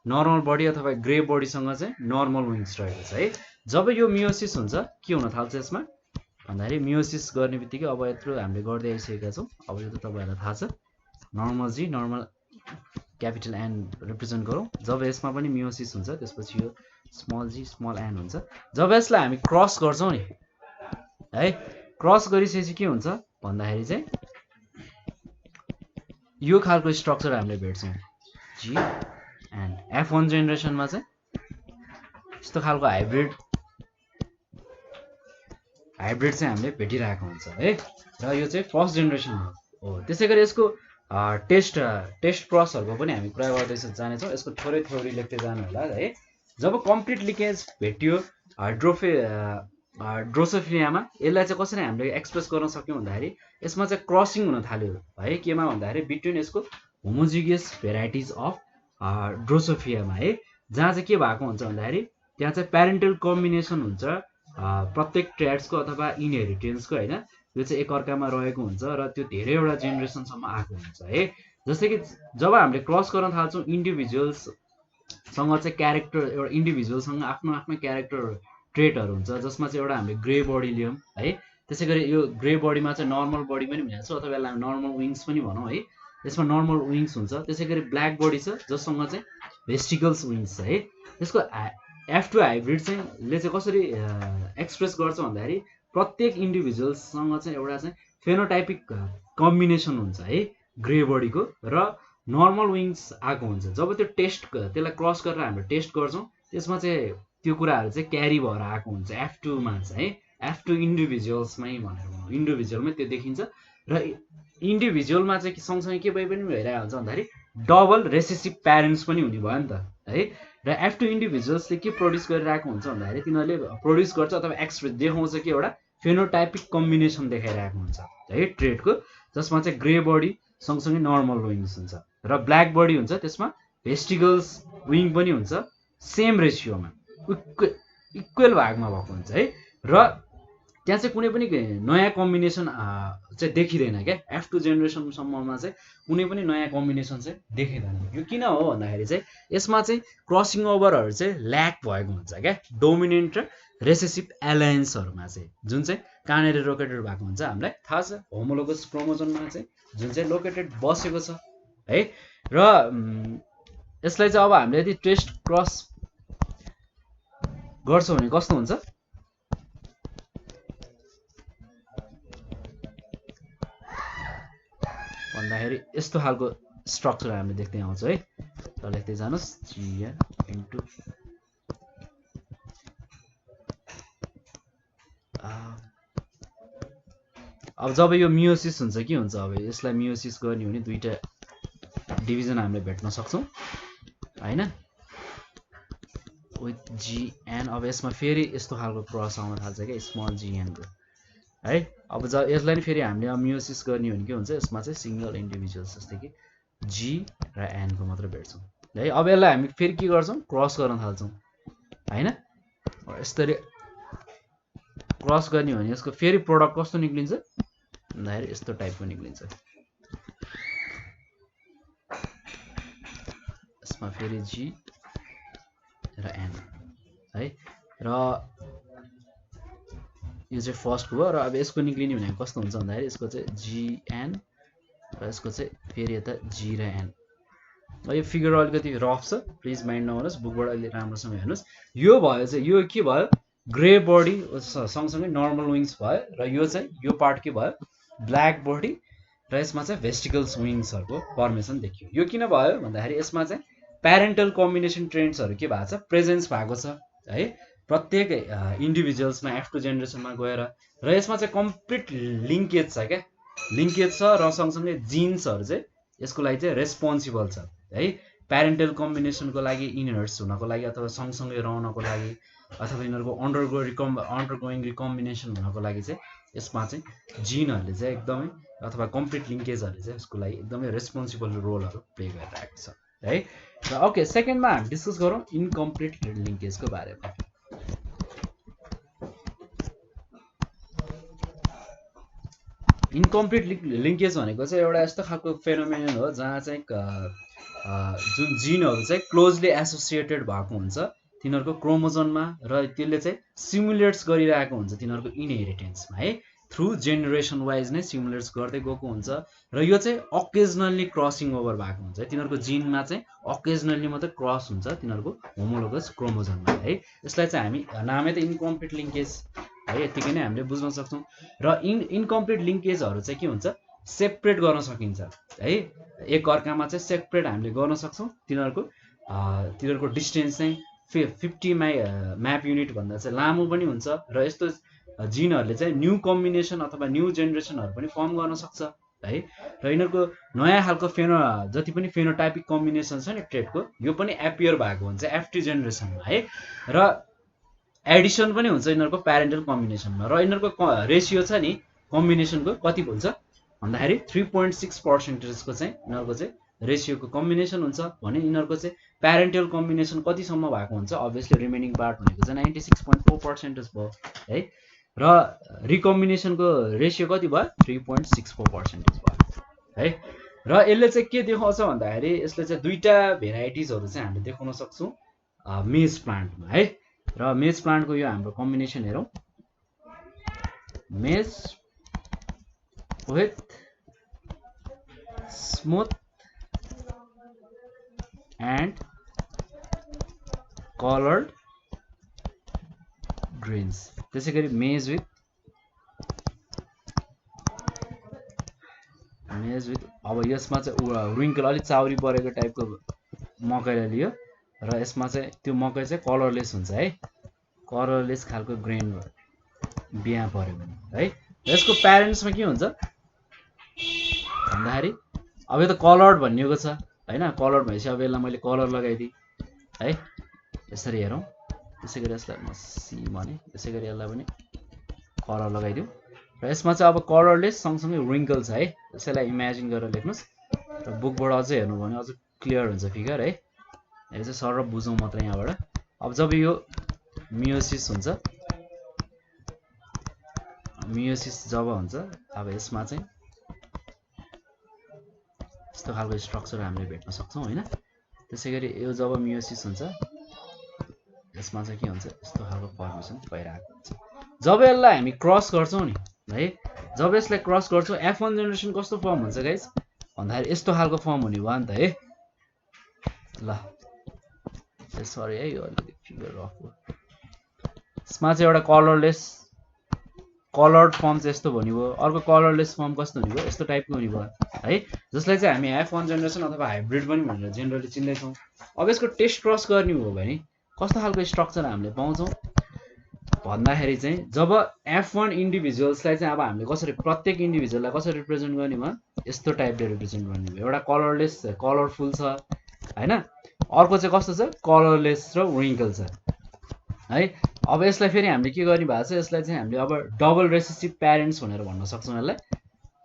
नर्मल बडी अथवा ग्रे बडीसँग चाहिँ नर्मल विङ्स रहेको छ है। जब यो मियोसिस हुन्छ के हुन थाल्छ यसमा भन्दाखेरि मियोसिस गर्ने बित्तिकै अब यत्रो हामीले गर्दै आइसकेका छौँ। अब यो त तपाईँहरूलाई थाहा छ normal G normal capital N represent गरौँ। जब यसमा पनि मियोसिस हुन्छ त्यसपछि यो स्मल जी स्मल एन हुन्छ। जब यसलाई हामी क्रस गर्छौँ नि है, क्रस गरिसकेपछि के हुन्छ भन्दाखेरि चाहिँ यो खालको स्ट्रक्चर हामीले भेट्छौँ जी एन्ड F1 जेनेरेसनमा चाहिँ यस्तो खालको हाइब्रिड चाहिँ हामीले भेटिरहेको हुन्छ है। र यो चाहिँ फर्स्ट जेनेरेसन हो। त्यसै गरी यसको टेस्ट क्रसहरूको पनि हामी कुरा गर्दै जानेछौँ। यसको थोरै थ्योरी लेख्दै जानु होला है। जब कम्प्लिट लिङ्केज भेटियो ड्रोसोफिलियामा यसलाई चाहिँ कसरी हामीले एक्सप्रेस गर्न सक्यौँ भन्दाखेरि यसमा चाहिँ क्रसिङ हुन थाल्यो है। केमा भन्दाखेरि बिट्विन यसको होमोजिगियस भेराइटिज अफ ड्रोसोफिलियामा है, जहाँ चाहिँ के भएको हुन्छ भन्दाखेरि त्यहाँ चाहिँ प्यारेन्टल कम्बिनेसन हुन्छ प्रत्येक ट्र्याड्सको अथवा इनहेरिटेन्सको होइन, त्यो चाहिँ एकअर्कामा रहेको हुन्छ र त्यो धेरैवटा जेनेरेसनसम्म आएको हुन्छ है। जस्तै कि जब हामीले क्रस गर्न थाल्छौँ इन्डिभिजुअल्ससँग चाहिँ क्यारेक्टर, एउटा इन्डिभिजुअलसँग आफ्नो आफ्नो क्यारेक्टर ट्रेटहरू हुन्छ, जसमा चाहिँ एउटा हामीले ग्रे बडी लियौँ है। त्यसै गरी यो ग्रे बडीमा चाहिँ नर्मल बडी पनि भनिहाल्छौँ अथवा यसलाई नर्मल विङ्स पनि भनौँ है। यसमा नर्मल विङ्स हुन्छ। त्यसै गरी ब्ल्याक बडी छ जससँग चाहिँ भेस्टिकल्स विङ्स छ है। त्यसको F2 हाइब्रिड चाहिँ ले चाहिँ कसरी एक्सप्रेस गर्छ भन्दाखेरि प्रत्येक इन्डिभिजुअल्ससँग चाहिँ एउटा चाहिँ फेनोटाइपिक कम्बिनेसन हुन्छ है ग्रे बडीको र नर्मल विङ्स आएको हुन्छ। जब त्यो त्यसलाई क्रस गरेर हामीले टेस्ट गर्छौँ त्यसमा चाहिँ त्यो कुराहरू चाहिँ क्यारी भएर आएको हुन्छ F2 मा चाहिँ है। F2 इन्डिभिजुअल्समै भनेर भनौँ, इन्डिभिजुअलमै त्यो देखिन्छ। र इन्डिभिजुअलमा चाहिँ सँगसँगै के पनि भइरहेको हुन्छ भन्दाखेरि डबल रेसेसिभ प्यारेन्ट्स पनि हुने भयो नि त है। र F2 इन्डिभिजुअल्सले के प्रड्युस गरिरहेको हुन्छ भन्दाखेरि तिनीहरूले प्रड्युस गर्छ अथवा एक्सप्रेस देखाउँछ कि एउटा फेनोटाइपिक कम्बिनेसन देखाइरहेको हुन्छ है ट्रेडको, जसमा चाहिँ ग्रे बडी सँगसँगै नर्मल विङ्स हुन्छ र ब्ल्याक बडी हुन्छ, त्यसमा भेस्टिकल्स विङ पनि हुन्छ, सेम रेसियोमा इक्वल भागमा भएको हुन्छ है। र त्यहाँ चाहिँ कुनै पनि नयाँ कम्बिनेसन चाहिँ देखिँदैन क्या। F2 जेनेरेसनसम्ममा चाहिँ कुनै पनि नयाँ कम्बिनेसन चाहिँ देखिँदैन। यो किन हो भन्दाखेरि चाहिँ यसमा चाहिँ क्रसिङ ओभरहरू चाहिँ ल्याक भएको हुन्छ क्या डोमिनेन्ट र रेसेसिभ एलायन्सहरूमा चाहिँ, जुन चाहिँ कहाँनिर लोकेटेड भएको हुन्छ हामीलाई थाहा छ होमोलोगस क्रोमोजोममा चाहिँ, जुन चाहिँ लोकेटेड बसेको छ है। र यसलाई चाहिँ अब हामीले यदि टेस्ट क्रस गर्छौँ भने कस्तो हुन्छ भन्दाखेरि यस्तो खालको स्ट्रक्चर हामीले देख्दै आउँछौँ है। र लेख्दै जानुहोस् GN into अब जब यो मियोसिस हुन्छ के हुन्छ अब यसलाई मियोसिस गर्ने हो भने दुईटा डिभिजन हामीले भेट्न सक्छौं हैन विथ जीएन। अब यसमा फेरि यस्तो खालको क्रस आउन थाल्छ के स्मल जीएन को है। अब जब यसलाई नि फेरि हामीले मियोसिस गर्ने हो भने के हुन्छ यसमा चाहिँ सिंगल इन्डिभिजुअल्स जस्तै कि जी र एन को मात्र भेट्छौं है। अब यसलाई हामी फेरि के गर्छौं क्रस गर्न थाल्छौं हैन। यसरी क्रस गर्ने हो भने यसको फेरि प्रोडक्ट कस्तो निक्लिन्छ भन्दाखेरि यस्तो टाइपको निक्लिन्छ। यसमा फेरि जी र एन है र यो चाहिँ फर्स्ट भयो र अब यसको निक्लिने भने कस्तो हुन्छ भन्दाखेरि यसको चाहिँ जीएन र यसको चाहिँ फेरि यता जी र एन। यो फिगर अलिकति रफ छ प्लिज माइन्ड नगर्नुस् बुकबाट अलि राम्रोसँग हेर्नुस्। यो भयो चाहिँ यो के भयो ग्रे बडी सँगसँगै नर्मल विङ्स भयो र यो चाहिँ यो पार्ट के भयो ब्ल्याक बडी र यसमा चाहिँ भेस्टिकल्स विङ्सहरुको फर्मेसन देखियो। यो किन भयो भन्दाखेरि यसमा चाहिँ प्यारेन्टल कम्बिनेसन ट्रेन्ड्सहरु के भएको छ प्रेजेन्स भएको छ है प्रत्येक इन्डिभिजुअल्समा F2 जेनेरेसनमा गएर र यसमा चाहिँ कम्प्लिट लिंकेज छ क्या लिंकेज छ र सँगसँगै जिन्सहरु चाहिँ यसको लागि चाहिँ रेस्पोन्सिबल छ है प्यारेन्टल कम्बिनेसनको लागि इनहर्ट्स हुनको लागि अथवा सँगसँगै रहनको लागि अथवा यिनीहरुको अन्डरगोइङ रिकम्बिनेसन हुनको लागि चाहिँ यसमा चाहिँ जिनहरुले चाहिँ एकदमै अथवा कम्प्लिट लिंकेजहरुले चाहिँ यसको लागि एकदमै रेस्पोन्सिबल रोलहरु प्ले गरिरहेको छ है। र ओके सेकेन्डमा हामी डिस्कस गरौँ इनकम्प्लिट लिंकेजको बारेमा। इनकम्प्लिट लिंकेज भनेको चाहिँ एउटा यस्तो खालको फेनोमेनन हो जहाँ चाहिँ जुन जिनहरु चाहिँ क्लोजली एसोसिएटेड भएको हुन्छ तिनीहरुको क्रोमोजोममा र त्यसले चाहिँ सिमुलेट्स गरिरहेको हुन्छ तिनीहरुको इनहेरिटेन्समा है थ्रु जेनेरेसन वाइज नै सिमुलेट्स गर्दै गएको हुन्छ र यो चाहिँ अकेजनली क्रसिङ ओभर भएको हुन्छ तिनीहरुको जिनमा चाहिँ अकेजनली मात्र क्रस हुन्छ तिनीहरुको होमोलोगस क्रोमोजोममा है। यसलाई चाहिँ हामी नामै त इनकम्प्लिट लिंकेज है यतिकै नै हामीले बुझ्न सक्छौं। र इनकम्प्लिट लिंकेजहरु चाहिँ के हुन्छ सेपरेट गर्न सकिन्छ है एक अर्कामा चाहिँ सेपरेट हामीले गर्न सक्छौं। तिनीहरुको डिस्टेन्स चाहिँ 50 म्याप युनिट भन्दा चाहिँ लामो पनि हुन्छ र यस्तो जिनहरुले चाहिँ न्यू कम्बिनेसन अथवा न्यू जेनेरेसनहरु पनि फर्म गर्न सक्छ है। र यिनीहरुको नयाँ खालको जति पनि फेनोटाइपिक कम्बिनेसन छ नि ट्रेटको यो पनि एपियर भएको हुन्छ F2 जेनेरेसनमा है र एडिसन पनि हुन्छ यिनीहरुको प्यारेन्टल कम्बिनेसनमा र यिनीहरुको रेशियो छ नि कम्बिनेसनको कति हुन्छ भन्दाखेरि 3.6% को चाहिँ यिनीहरुको चाहिँ रेशियोको कम्बिनेसन हुन्छ भने यिनीहरुको चाहिँ प्यारेन्टल कम्बिनेसन कतिसम्म भएको हुन्छ अभियसली रिमेनिङ पार्ट भनेको चाहिँ 96.4% भयो है र रिकम्बिनेसनको रेशियो कति भयो 3.64% भयो है। र यसले चाहिँ के देखाउँछ भन्दाखेरि यसले चाहिँ दुईटा भेराइटिजहरु चाहिँ हामीले देखाउन सक्छौं मेज प्लान्टमा है। र मेज प्लान्टको यो हाम्रो कम्बिनेसन हेरौं मेज with smooth and coloured grains त्यसैगरी मेज विथ अब यसमा चाहिँ रिङ्कल अलि चाउरी परेको टाइपको मकैलाई लियो र यसमा चाहिँ त्यो मकै चाहिँ कलरलेस हुन्छ है कलरलेस खालको ग्रेन बिहा पर्यो भने है। यसको प्यारेन्ट्समा के हुन्छ भन्दाखेरि अब यो त कलर्ड भनिएको छ हैन कलर्ड भएपछि अब यसलाई मैले कलर लगाइदिए है यसरी हेरौं त्यसैगरी यसलाई म सी भने त्यसैगरी यसलाई पनि कलर लगाइदिउ र यसमा चाहिँ अब कलरलेस सँगसँगै रिङ्कल छ है यसैलाई इमेजिन गरेर लेख्नुस् र बुकबाट अझै हेर्नु भने अझ क्लियर हुन्छ फिगर है यो चाहिँ सरल बुझौं मात्र यहाँबाट। अब जब यो मियोसिस हुन्छ मियोसिस जब हुन्छ अब यसमा चाहिँ यस्तो खालको स्ट्रक्चर हामीले भेट्न सक्छौं हैन। त्यसैगरी यो जब मियोसिस हुन्छ यसमा चाहिँ के हुन्छ यस्तो खालको फर्मेसन भइरहेको हुन्छ। जब यसलाई हामी क्रस गर्छौं नि है जब यसलाई क्रस गर्छौं F1 जेनेरेसन कस्तो फर्म हुन्छ गाइस भन्दाखेरि यस्तो खालको फर्म हुने भयो नि त है ल सरी है यो अलि फिगर रफ हो यसमा चाहिँ एउटा कलरलेस कलर्ड फर्म चाहिँ यस्तो भन्ने भयो अर्को कलरलेस फर्म कस्तो हुने भयो यस्तो टाइपको हुने भयो है जसलाई चाहिँ हामी F1 जेनेरेसन अथवा हाइब्रिड पनि भनेर जेनरली चिन्दैछौं। अब यसको टेस्ट क्रस गर्ने हो भने कस्तो खालको स्ट्रक्चर हामीले पाउँछौं भन्दाखेरि चाहिँ जब F1 इन्डिभिजुअल्सलाई चाहिँ अब हामीले कसरी प्रत्येक इन्डिभिजुअललाई कसरी रिप्रेजेन्ट गर्ने भयो यस्तो टाइपले रिप्रेजेन्ट गर्ने भयो एउटा कलरलेस कलरफुल छ हैन अर्को चाहिँ कस्तो छ कलरलेस र विङ्कल छ है अब यसलाई फेरि हामीले के गर्ने भएको छ यसलाई चाहिँ हामीले अब डबल रेसेसिभ प्यारेन्ट्स भनेर भन्न सक्छौँ यसलाई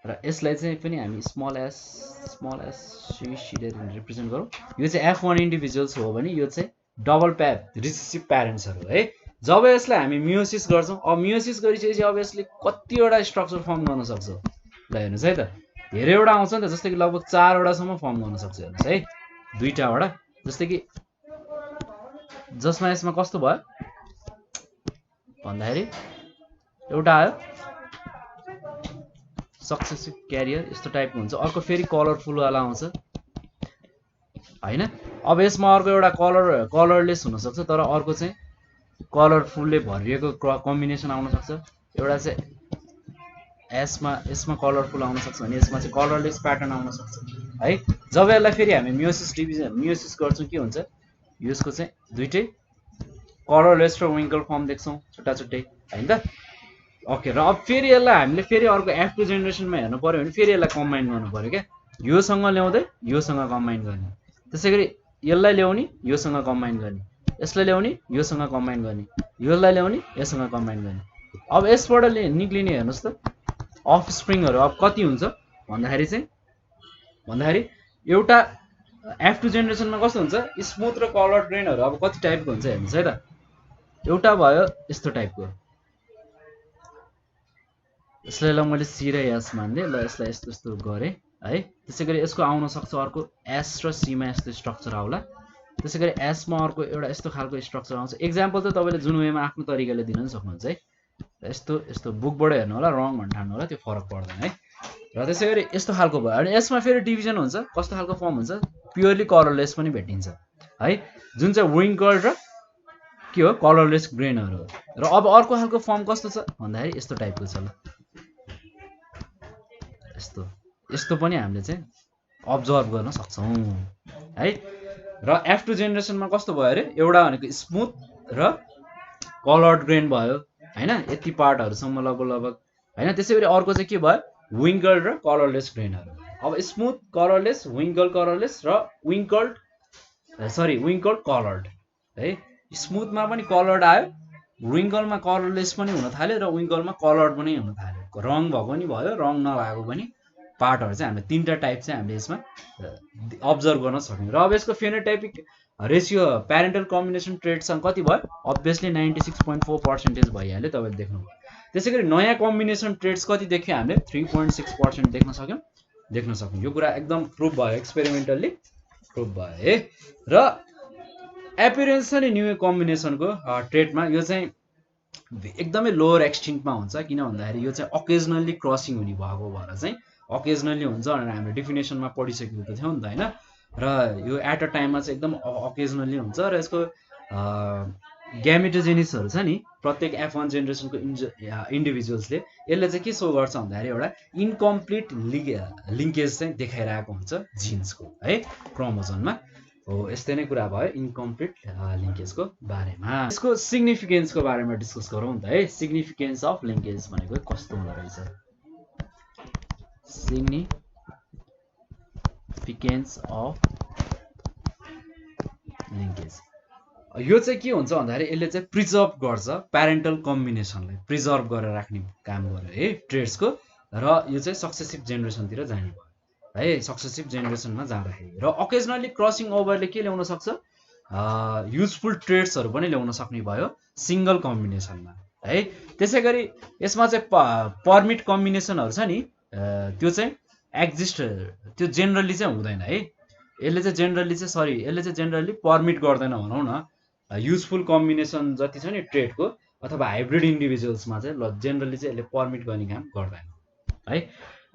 र यसलाई चाहिँ पनि हामी स्मल एस रिप्रेजेन्ट गरौँ यो चाहिँ F1 इन्डिभिजुअल्स हो भने यो चाहिँ डबल रिसेसिभ प्यारेन्ट्सहरू है जब यसलाई हामी मियोसिस गर्छौँ अब मियोसिस गरिसकेपछि अब यसले कतिवटा स्ट्रक्चर फर्म गर्न सक्छ ल हेर्नुहोस् है त धेरैवटा आउँछ नि त जस्तै कि लगभग 4 वटासम्म फर्म गर्न सक्छ हेर्नुहोस् है 2टा वटा जस्तै कि जसमा यसमा कस्तो भयो भन्दाखेरि एउटा आयो सक्सेसिभ क्यारियर यस्तो टाइपको हुन्छ अर्को फेरि कलरफुल वाला आउँछ हैन अब यसमा अर्को एउटा कलरलेस हुन सक्छ तर अर्को चाहिँ कलरफुलले भरिएको कम्बिनेसन आउन सक्छ एउटा चाहिँ यसमा कलरफुल आउन सक्छ भने यसमा चाहिँ कलरलेस प्याटर्न आउन सक्छ है जब यसलाई फेरि हामी मियोसिस गर्छौँ के हुन्छ यसको चाहिँ दुईटै कलरलेस र विङ्कल फर्म देख्छौँ छुट्टा छुट्टै हैन त ओके र अब फेरि यसलाई हामीले फेरि अर्को F2 जेनेरेसनमा हेर्नु पर्यो भने फेरि यसलाई कम्बाइन गर्नु पर्यो क्या योसँग ल्याउँदै योसँग कम्बाइन गर्ने त्यसैगरी यसलाई ल्याउने योसँग कम्बाइन गर्ने यसलाई ल्याउने योसँग कम्बाइन गर्ने यसलाई ल्याउने यससँग कम्बाइन गर्ने अब यसबाट निक्लिने हेर्नुहोस् त अफस्प्रिङहरू अब कति हुन्छ भन्दाखेरि एउटा F2 जेनेरेसनमा कस्तो हुन्छ स्मुथ र कलर ग्रेनहरू अब कति टाइपको हुन्छ हेर्नुहोस् है त एउटा भयो यस्तो टाइपको यसलाई ल मैले सी र एस मान्दिएँ ल यसलाई यस्तो यस्तो गरेँ है त्यसैगरी यसको आउन सक्छ अर्को एस र सी मा यस्तो स्ट्रक्चर आउला त्यसैगरी एस मा अर्को एउटा यस्तो खालको स्ट्रक्चर आउँछ एक्जाम्पल त तपाईले जुन वेमा आफ्नो तरिकाले दिन सक्नुहुन्छ है यस्तो बुकबाट हेर्नु होला रङ भन्न ठान्नु होला त्यो फरक पर्दैन है र त्यसैगरी यस्तो खालको भयो अनि यसमा फेरि डिभिजन हुन्छ कस्तो खालको फर्म हुन्छ प्योरली कलरलेस पनि भेटिन्छ है जुन चाहिँ विङ्कल र के हो कलरलेस ग्रेनहरू हो र अब अर्को खालको फर्म कस्तो छ भन्दाखेरि यस्तो टाइपको छ ल यस्तो पनि हामीले चाहिँ अब्जर्भ गर्न सक्छौँ है र F2 जेनेरेसनमा कस्तो भयो अरे एउटा भनेको स्मुथ र कलर्ड ग्रेन भयो हैन यति पार्टहरुसम्म लगभग हैन त्यसैगरी अर्को चाहिँ के भयो विङ्कल र कलरलेस ग्रेनहरु अब स्मुथ कलरलेस विङ्कल कलरलेस र विङ्कल्ड कलर्ड है स्मुथमा पनि कलर्ड आयो विङ्कलमा कलरलेस पनि हुन थाल्यो र विङ्कलमा कलर्ड पनि हुन थाल्यो रङ भएको पनि भयो रङ नभएको पनि पार्टहरु चाहिँ हामीले तीनटा टाइप चाहिँ हामीले यसमा अब्जर्भ गर्न सक्यौं र अब यसको फेनोटाइपिक रेशियो प्यारेन्टल कम्बिनेसन ट्रेटसँग कति भयो अब्भियसली 96.4% भइहाल्यो तपाईले देख्नुभयो त्यसैगरी नयाँ कम्बिनेसन ट्रेट्स कति देख्यौं हामीले 3.6% देख्न सक्यौं यो कुरा एकदम प्रुफ भयो एक्सपेरिमेन्टली प्रुफ भयो है र एपियरेन्स छ नि न्यू कम्बिनेसनको ट्रेटमा यो चाहिँ एकदमै लोअर एक्सटेन्टमा हुन्छ किन भन्दाखेरि यो चाहिँ ओकेजनली क्रसिङ हुने भएको भएर चाहिँ ओकेजनली हुन्छ भनेर हामीले डेफिनेसनमा पढिसकेको थियौं नि त हैन र यो एट अ टाइममा चाहिँ एकदम ओकेजनली हुन्छ र यसको ग्यामेटोजेनिसहरु छ नि प्रत्येक F1 जेनेरेसनको इन्डिभिजुअल्सले यसले चाहिँ के सो गर्छ भन्दाखेरि एउटा इन्कम्प्लिट लिंकेज चाहिँ देखाइरहेको हुन्छ जिन्सको है क्रोमोजोममा हो यस्तै नै कुरा भयो इन्कम्प्लिट लिंकेजको बारेमा यसको सिग्निफिकेन्सको बारेमा डिस्कस गरौँ त है सिग्निफिकेन्स अफ लिंकेज भनेको कस्तो हुँदो रहेछ सिग्निफिकेन्स अफ लिंकेज यो चाहिँ के हुन्छ भन्दाखेरि यसले चाहिँ प्रिजर्भ गर्छ प्यारेन्टल कम्बिनेसनलाई प्रिजर्भ गरेर राख्ने काम गर्यो है ट्रेड्सको र यो चाहिँ सक्सेसिभ जेनेरेसनतिर जाने भयो है सक्सेसिभ जेनेरेसनमा जाँदाखेरि र ओकेजनली क्रसिङ ओभरले के ल्याउन सक्छ युजफुल ट्रेड्सहरु पनि ल्याउन सक्ने भयो सिंगल कम्बिनेसनमा है त्यसैगरी यसमा चाहिँ परमिट कम्बिनेसनहरु छ नि त्यो चाहिँ एक्जिस्ट त्यो जनरली चाहिँ हुँदैन है यसले चाहिँ जनरली परमिट गर्दैन भनौं न युजफुल कम्बिनेसन जति छ नि ट्रेडको अथवा हाइब्रिड इन्डिभिजुअल्समा चाहिँ जनरली चाहिँ यसले परमिट गर्ने काम गर्दैन है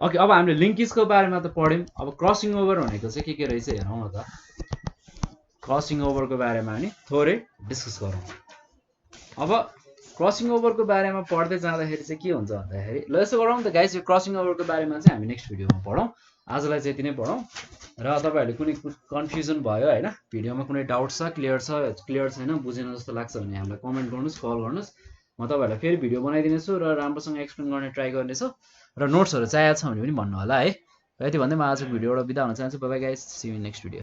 ओके अब हामीले लिंकेजको बारेमा त पढ्यौं अब क्रसिङ ओभर भनेको चाहिँ के रहेछ हेरौँ न त क्रसिङ ओभरको बारेमा नि थोरै डिस्कस गरौँ अब क्रसिङ ओभरको बारेमा पढ्दै जाँदाखेरि चाहिँ के हुन्छ भन्दाखेरि ल यसो गरौँ त गाइस यो क्रसिङ ओभरको बारेमा चाहिँ हामी नेक्स्ट भिडियोमा पढौँ आजलाई चाहिँ यति नै पढौँ र तपाईहरुले कुनै कन्फ्युजन भयो हैन भिडियोमा कुनै डाउट छ क्लियर छैन बुझेन जस्तो लाग्छ भने हामीलाई कमेन्ट गर्नुस् कल गर्नुस् म तपाईँहरूलाई फेरि भिडियो बनाइदिनेछु र राम्रोसँग एक्सप्लेन गर्ने ट्राई गर्नेछु र नोट्सहरू चाहिएको छ भने पनि भन्नु होला है। यति भन्दै म आजको भिडियोबाट बिदा हुन चाहन्छु। Bye bye guys, see you in next video.